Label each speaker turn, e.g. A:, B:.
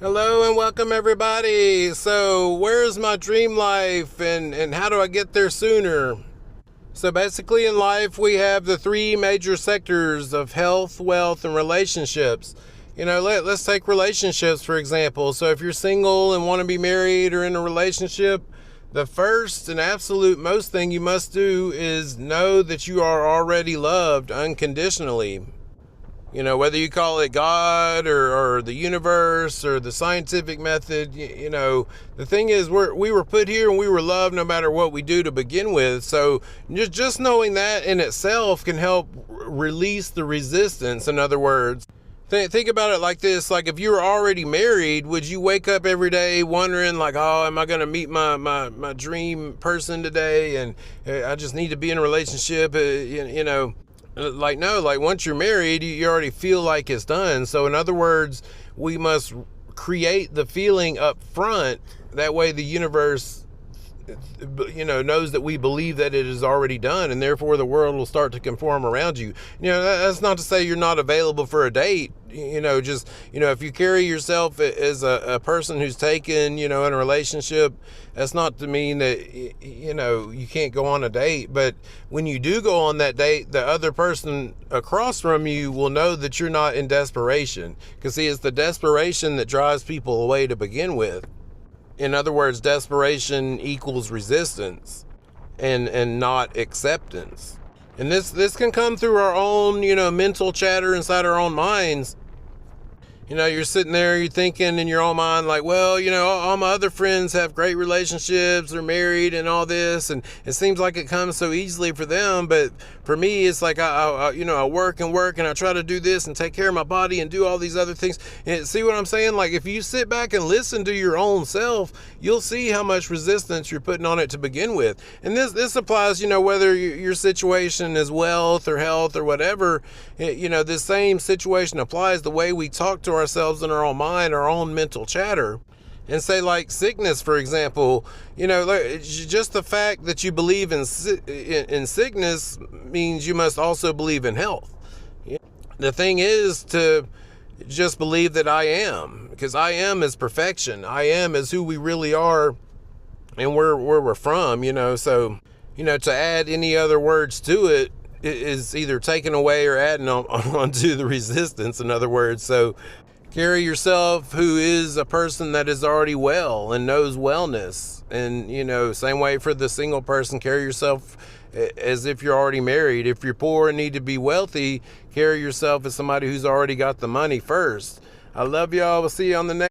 A: Hello and welcome everybody. So where's my dream life and how do I get there sooner? So basically in life we have the three major sectors of health, wealth, and relationships. Let's take relationships for example. So if you're single and want to be married or in a relationship, the first and absolute most thing you must do is know that you are already loved unconditionally. Whether you call it God or the universe or the scientific method, the thing is we were put here and we were loved no matter what we do to begin with. So just knowing that in itself can help release the resistance. In other words, think about it like this. Like if you were already married, would you wake up every day wondering like, oh, am I going to meet my dream person today? And I just need to be in a relationship, like no, like once you're married you already feel like it's done. So in other words, we must create the feeling up front. That way the universe knows that we believe that it is already done, and therefore the world will start to conform around you. That's not to say you're not available for a date. If you carry yourself as a person who's taken, in a relationship, that's not to mean that you can't go on a date. But when you do go on that date, the other person across from you will know that you're not in desperation, because see, it's the desperation that drives people away to begin with. In other words, desperation equals resistance and not acceptance. And this can come through our own, mental chatter inside our own minds. You're sitting there, you're thinking in your own mind, like, well, all my other friends have great relationships, they're married and all this, and it seems like it comes so easily for them. But for me, it's like I work and I try to do this and take care of my body and do all these other things. And see what I'm saying? Like if you sit back and listen to your own self, you'll see how much resistance you're putting on it to begin with. And this applies, whether your situation is wealth or health or whatever. This same situation applies. The way we talk to ourselves in our own mind, our own mental chatter. And say like sickness, for example, just the fact that you believe in sickness means you must also believe in health. The thing is to just believe that I am, because I am is perfection. I am is who we really are and where we're from, so, to add any other words to it is either taking away or adding on to the resistance, in other words. So carry yourself who is a person that is already well and knows wellness. And, same way for the single person, carry yourself as if you're already married. If you're poor and need to be wealthy, carry yourself as somebody who's already got the money first. I love y'all. We'll see you on the next.